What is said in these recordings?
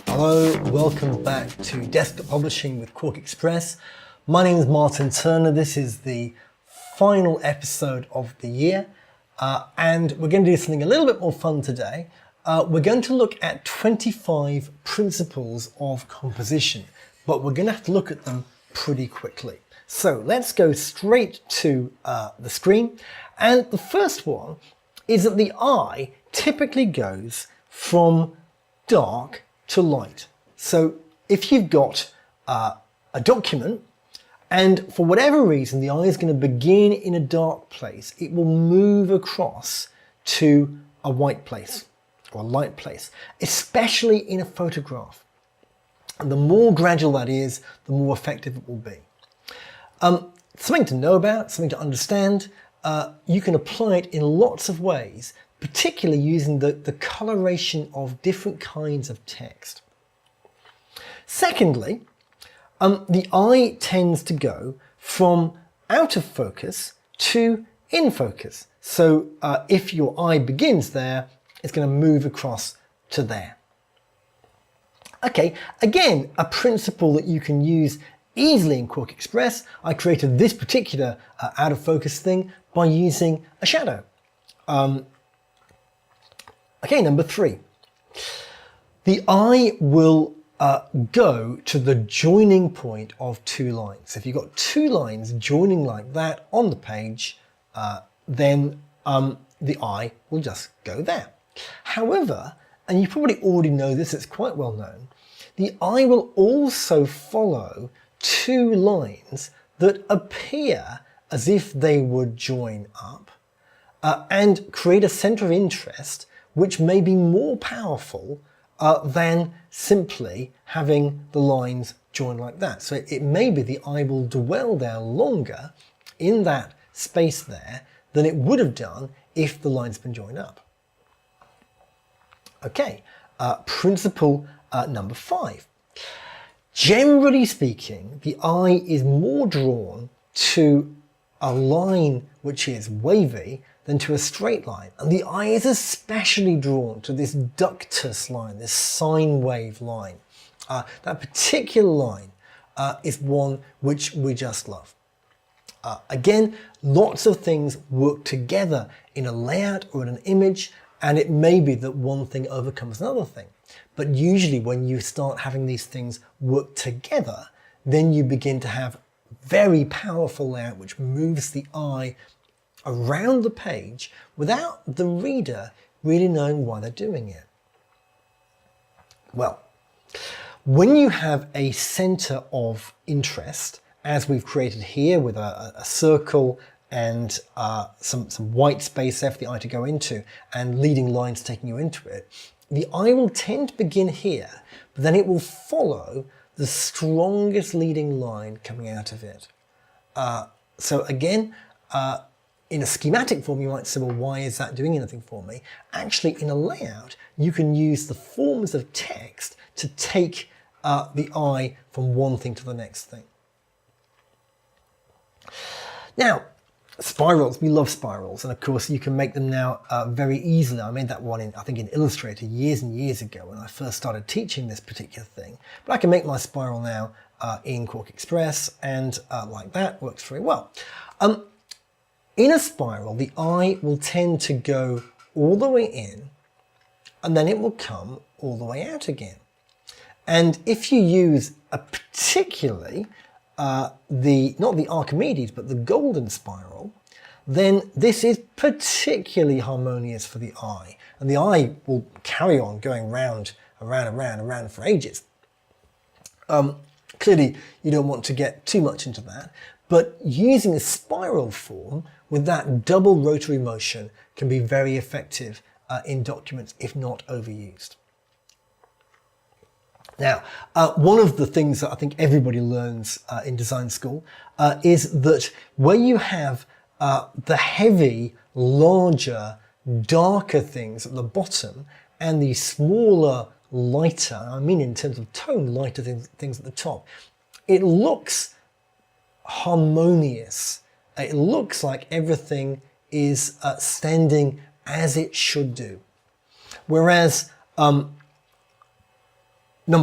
Hello, welcome back to Desktop Publishing with QuarkXPress. My name is Martin Turner. This is the final episode of the year, and we're going to do something a little bit more fun today. We're going to look at 25 principles of composition, but we're going to have to look at them pretty quickly. So let's go straight to the screen, and the first one is that the eye typically goes from dark to light. So if you've got a document and for whatever reason the eye is going to begin in a dark place, it will move across to a white place or a light place, especially in a photograph. And the more gradual that is, the more effective it will be. Something to know about, something to understand. You can apply it in lots of ways, particularly using the coloration of different kinds of text. Secondly, the eye tends to go from out of focus to in focus. So if your eye begins there, it's going to move across to there. Okay, again, a principle that you can use easily in QuarkXPress. I created this particular out of focus thing by using a shadow. Okay, number 3. The eye will go to the joining point of two lines. If you've got two lines joining like that on the page, then the eye will just go there. However, and you probably already know this, it's quite well known, the eye will also follow two lines that appear as if they would join up and create a center of interest which may be more powerful than simply having the lines join like that. So it may be the eye will dwell there longer in that space there than it would have done if the lines had been joined up. Okay, principle number 5. Generally speaking, the eye is more drawn to a line which is wavy than to a straight line. And the eye is especially drawn to this ductus line, this sine wave line. That particular line is one which we just love. Again, lots of things work together in a layout or in an image, and it may be that one thing overcomes another thing. But usually when you start having these things work together, then you begin to have very powerful layout which moves the eye around the page without the reader really knowing why they're doing it. Well, when you have a center of interest, as we've created here with a circle and some white space there for the eye to go into and leading lines taking you into it, the eye will tend to begin here, but then it will follow the strongest leading line coming out of it. So again, in a schematic form, you might say, well, why is that doing anything for me? Actually, in a layout, you can use the forms of text to take the eye from one thing to the next thing. Now, spirals, we love spirals, and of course you can make them now very easily. I made that one I think in Illustrator years and years ago when I first started teaching this particular thing. But I can make my spiral now in QuarkXPress, and like that, works very well. In a spiral, the eye will tend to go all the way in, and then it will come all the way out again. And if you use a particularly, not the Archimedes, but the golden spiral, then this is particularly harmonious for the eye. And the eye will carry on going round for ages. Clearly, you don't want to get too much into that, but using a spiral form with that double rotary motion can be very effective in documents if not overused. Now, one of the things that I think everybody learns in design school is that where you have the heavy, larger, darker things at the bottom and the smaller, lighter, I mean in terms of tone, lighter things at the top, it looks harmonious. It looks like everything is standing as it should do. Whereas number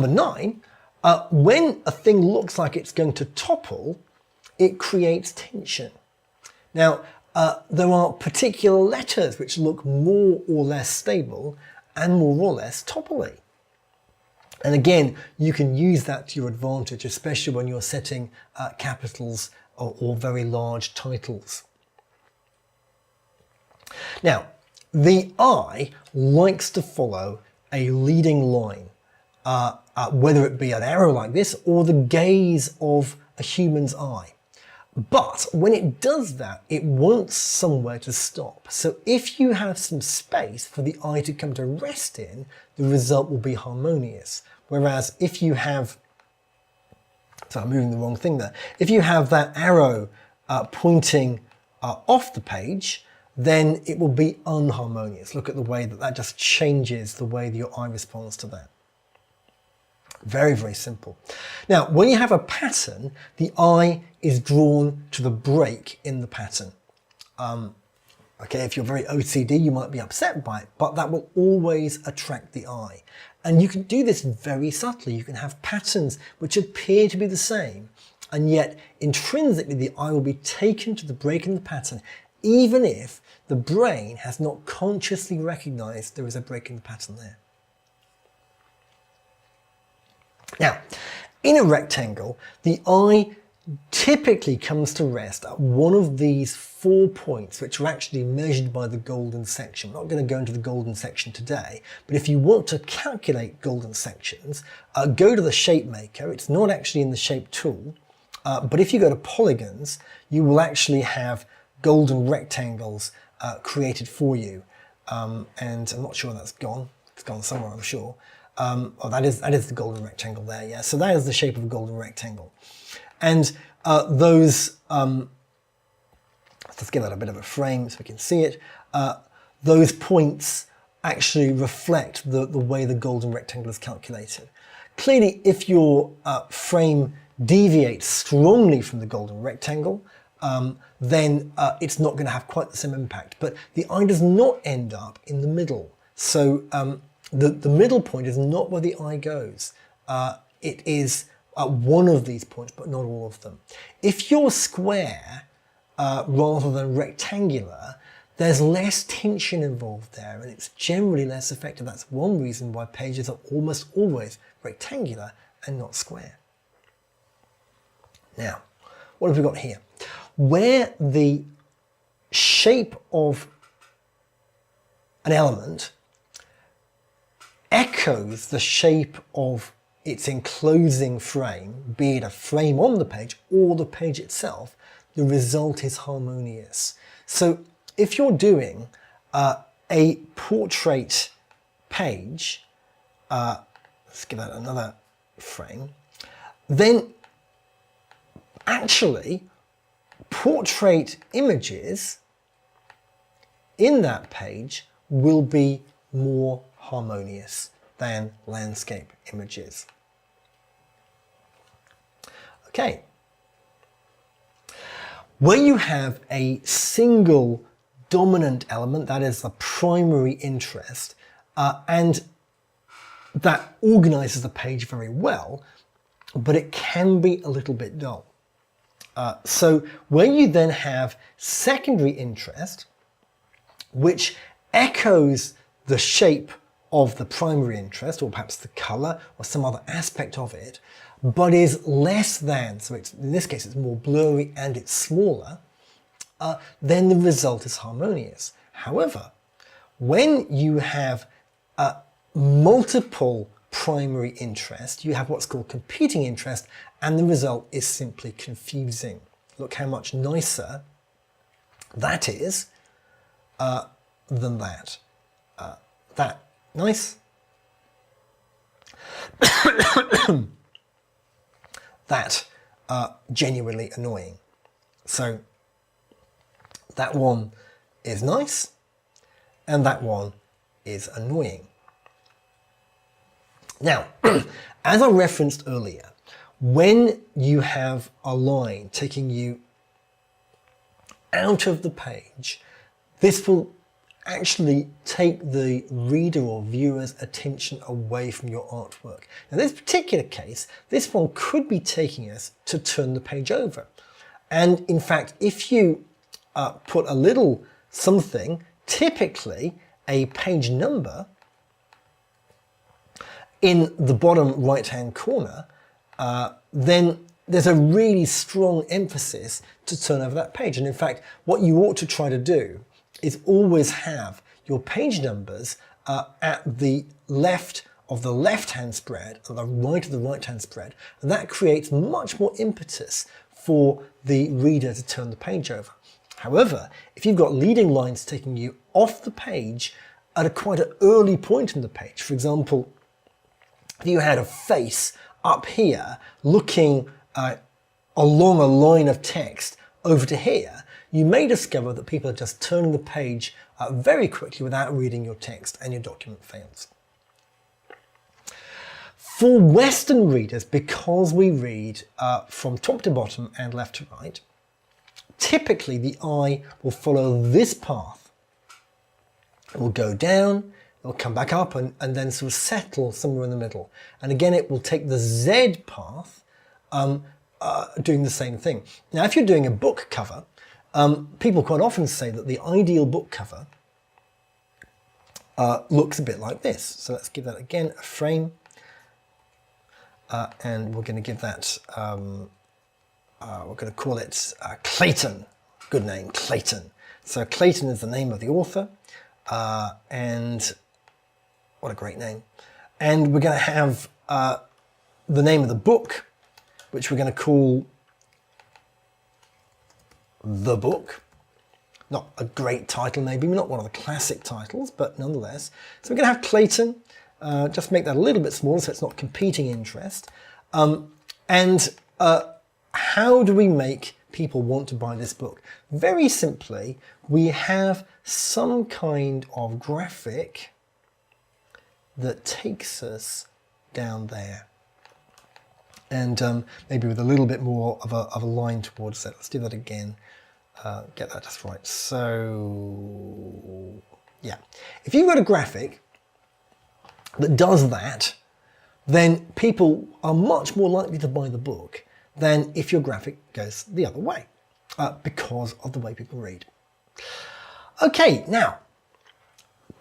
9, when a thing looks like it's going to topple, it creates tension. Now, there are particular letters which look more or less stable and more or less topply. And again, you can use that to your advantage, especially when you're setting capitals or very large titles. Now, the eye likes to follow a leading line, whether it be an arrow like this or the gaze of a human's eye. But when it does that, it wants somewhere to stop. So if you have some space for the eye to come to rest in, the result will be harmonious. Whereas if you have, so I'm moving the wrong thing there, if you have that arrow pointing off the page, then it will be unharmonious. Look at the way that just changes the way that your eye responds to that. Very, very simple. Now, when you have a pattern, the eye is drawn to the break in the pattern. Okay, if you're very OCD, you might be upset by it, but that will always attract the eye. And you can do this very subtly. You can have patterns which appear to be the same, and yet intrinsically the eye will be taken to the break in the pattern, even if the brain has not consciously recognized there is a break in the pattern there. Now, in a rectangle, the eye typically comes to rest at one of these 4 points, which are actually measured by the golden section. We're not going to go into the golden section today, but if you want to calculate golden sections, go to the shape maker. It's not actually in the shape tool, but if you go to polygons, you will actually have golden rectangles created for you. And I'm not sure that's gone. It's gone somewhere, I'm sure. Oh, that is the golden rectangle there, yeah. So that is the shape of a golden rectangle. And those, let's give that a bit of a frame so we can see it. Those points actually reflect the way the golden rectangle is calculated. Clearly, if your frame deviates strongly from the golden rectangle, then it's not going to have quite the same impact. But the eye does not end up in the middle. So the middle point is not where the eye goes. It is one of these points, but not all of them. If you're square rather than rectangular, there's less tension involved there, and it's generally less effective. That's one reason why pages are almost always rectangular and not square. Now, what have we got here? Where the shape of an element echoes the shape of its enclosing frame, be it a frame on the page or the page itself, the result is harmonious. So if you're doing a portrait page, let's give that another frame, then actually portrait images in that page will be more harmonious than landscape images. Okay. Where you have a single dominant element, that is the primary interest, and that organizes the page very well, but it can be a little bit dull. So where you then have secondary interest, which echoes the shape of the primary interest, or perhaps the color or some other aspect of it, but is less than, so it's, in this case it's more blurry and it's smaller, then the result is harmonious. However, when you have multiple primary interest, you have what's called competing interest, and the result is simply confusing. Look how much nicer that is than that. That nice? That genuinely annoying. So that one is nice, and that one is annoying. Now, as I referenced earlier, when you have a line taking you out of the page, this will actually take the reader or viewer's attention away from your artwork. Now, in this particular case, this one could be taking us to turn the page over. And in fact, if you put a little something, typically a page number, in the bottom right-hand corner, then there's a really strong emphasis to turn over that page. And in fact, what you ought to try to do is always have your page numbers at the left of the left-hand spread, or the right of the right-hand spread, and that creates much more impetus for the reader to turn the page over. However, if you've got leading lines taking you off the page at quite an early point in the page, for example, if you had a face up here looking along a line of text over to here, you may discover that people are just turning the page very quickly without reading your text, and your document fails. For Western readers, because we read from top to bottom and left to right, typically the eye will follow this path. It will go down, it will come back up, and then sort of settle somewhere in the middle. And again, it will take the Z path, doing the same thing. Now, if you're doing a book cover, people quite often say that the ideal book cover looks a bit like this. So let's give that again a frame, and we're going to give that, we're going to call it Clayton. Good name, Clayton. So Clayton is the name of the author, and what a great name. And we're going to have the name of the book, which we're going to call The Book. Not a great title, maybe not one of the classic titles, but nonetheless. So we're going to have Clayton, just make that a little bit smaller so it's not competing interest. How do we make people want to buy this book? Very simply, we have some kind of graphic that takes us down there. And maybe with a little bit more of a line towards it. Let's do that again. Get that just right. So, yeah. If you've got a graphic that does that, then people are much more likely to buy the book than if your graphic goes the other way, because of the way people read. Okay, now,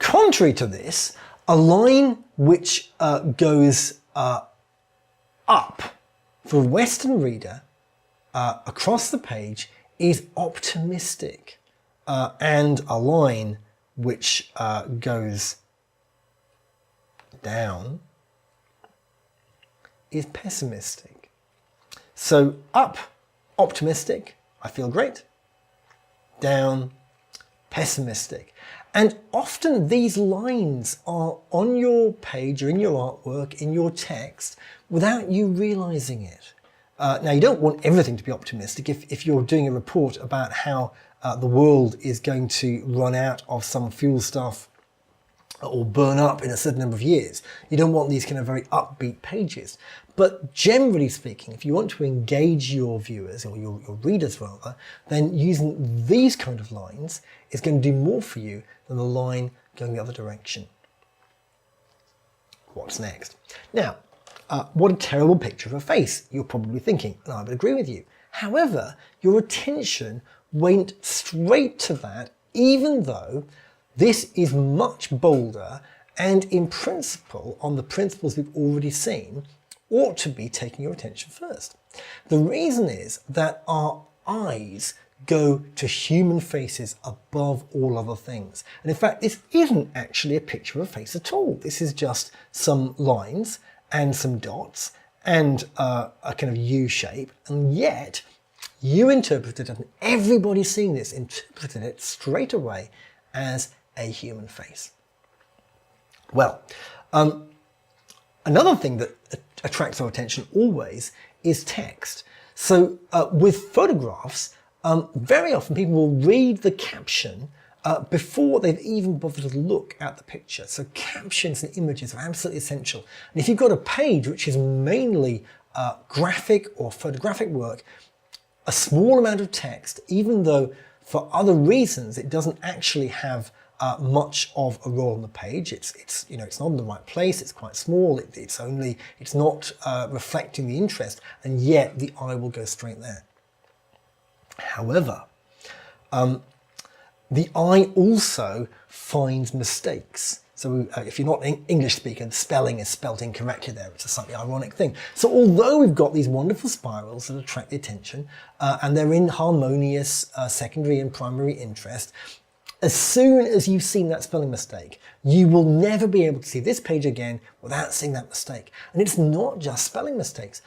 contrary to this, a line which goes up for a Western reader across the page is optimistic, and a line which goes down is pessimistic. So up, optimistic, I feel great. Down, pessimistic. And often these lines are on your page or in your artwork, in your text, without you realizing it. Now, you don't want everything to be optimistic. If you're doing a report about how the world is going to run out of some fuel stuff or burn up in a certain number of years, you don't want these kind of very upbeat pages. But generally speaking, if you want to engage your viewers, or your readers rather, then using these kind of lines is going to do more for you than the line going the other direction. What's next? Now, what a terrible picture of a face, you're probably thinking, and I would agree with you. However, your attention went straight to that, even though this is much bolder and in principle, on the principles we've already seen, ought to be taking your attention first. The reason is that our eyes go to human faces above all other things. And in fact, this isn't actually a picture of a face at all. This is just some lines and some dots and a kind of U shape. And yet you interpreted it, and everybody seeing this interpreted it straight away as a human face. Well, another thing that attracts our attention always is text. So with photographs, very often people will read the caption before they've even bothered to look at the picture. So captions and images are absolutely essential. And if you've got a page which is mainly graphic or photographic work, a small amount of text, even though for other reasons it doesn't actually have much of a role on the page. It's not in the right place. It's quite small. It's not reflecting the interest, and yet the eye will go straight there. However, the eye also finds mistakes. So if you're not an English speaker, the spelling is spelt incorrectly there. It's a slightly ironic thing. So although we've got these wonderful spirals that attract the attention, and they're in harmonious secondary and primary interest, as soon as you've seen that spelling mistake, you will never be able to see this page again without seeing that mistake. And it's not just spelling mistakes.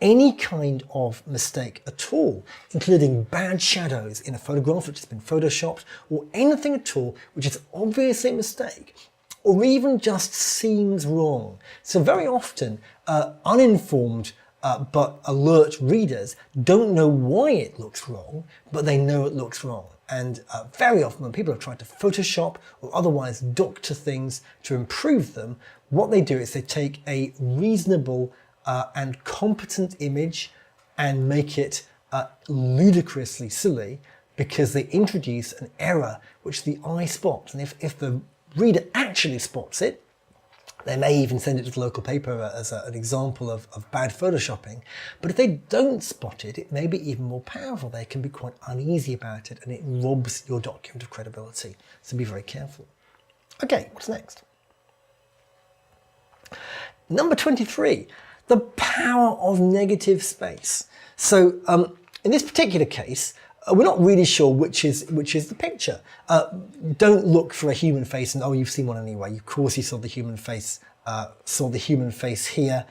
Any kind of mistake at all, including bad shadows in a photograph which has been photoshopped, or anything at all which is obviously a mistake, or even just seems wrong. So very often, uninformed but alert readers don't know why it looks wrong, but they know it looks wrong. And very often when people have tried to Photoshop or otherwise doctor things to improve them, what they do is they take a reasonable and competent image and make it ludicrously silly because they introduce an error which the eye spots. And if the reader actually spots it, they may even send it to the local paper as an example of bad photoshopping. But if they don't spot it, it may be even more powerful. They can be quite uneasy about it, and it robs your document of credibility. So be very careful. Okay, what's next? Number 23, the power of negative space. So in this particular case, we're not really sure which is the picture. Don't look for a human face and, oh, you've seen one anyway. Of course you saw the human face here.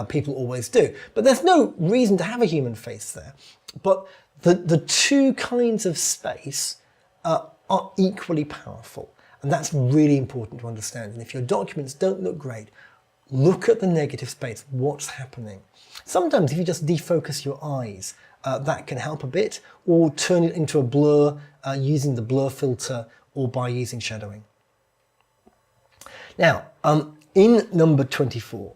People always do. But there's no reason to have a human face there. But the two kinds of space are equally powerful. And that's really important to understand. And if your documents don't look great, look at the negative space. What's happening? Sometimes if you just defocus your eyes, that can help a bit, or turn it into a blur using the blur filter or by using shadowing. Now, in number 24,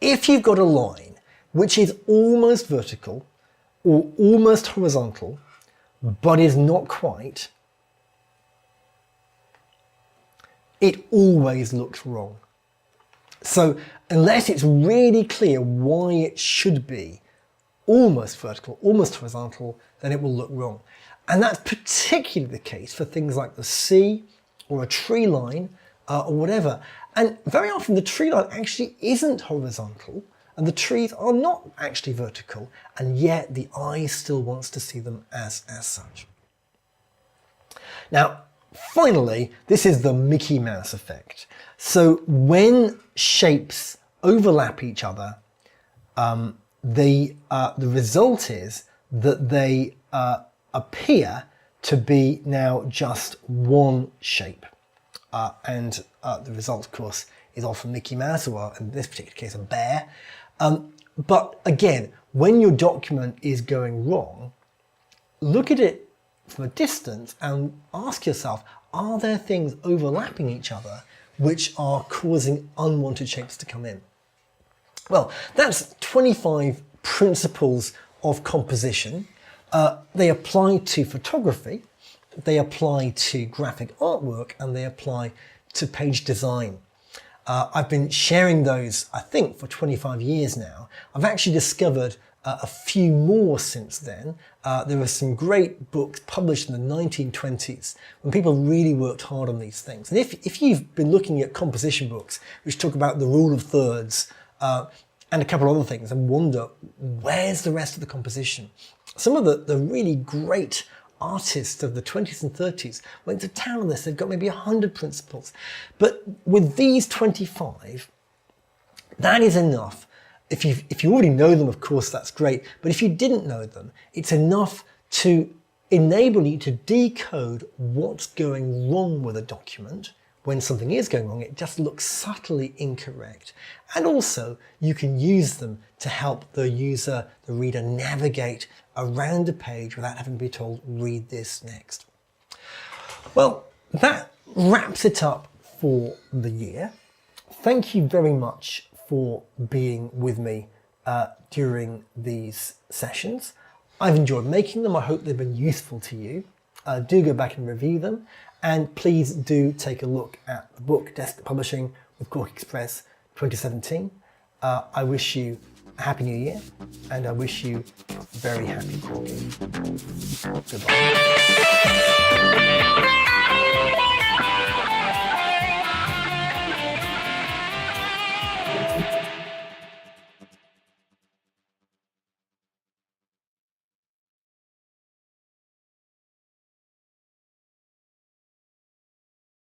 if you've got a line which is almost vertical or almost horizontal, but is not quite, it always looks wrong. So unless it's really clear why it should be almost vertical, almost horizontal, then it will look wrong. And that's particularly the case for things like the sea or a tree line or whatever. And very often the tree line actually isn't horizontal and the trees are not actually vertical, and yet the eye still wants to see them as such. Now, finally, this is the Mickey Mouse effect. So when shapes overlap each other, the result is that they appear to be now just one shape. And the result, of course, is often Mickey Mouse, or in this particular case, a bear. But again, when your document is going wrong, look at it from a distance and ask yourself, are there things overlapping each other which are causing unwanted shapes to come in? Well, that's 25 principles of composition. They apply to photography, they apply to graphic artwork, and they apply to page design. I've been sharing those, I think, for 25 years now. I've actually discovered a few more since then. There were some great books published in the 1920s when people really worked hard on these things. And if you've been looking at composition books which talk about the rule of thirds and a couple of other things and wonder, where's the rest of the composition? Some of the really great artists of the 20s and 30s went to town on this. They've got maybe 100 principles. But with these 25, that is enough. If you already know them, of course, that's great. But if you didn't know them, it's enough to enable you to decode what's going wrong with a document. When something is going wrong, it just looks subtly incorrect. And also, you can use them to help the user, the reader, navigate around a page without having to be told, read this next. Well, that wraps it up for the year. Thank you very much for being with me during these sessions. I've enjoyed making them. I hope they've been useful to you. Do go back and review them. And please do take a look at the book, Desktop Publishing with QuarkXPress 2017. I wish you a Happy New Year, and I wish you very happy quarking. Goodbye.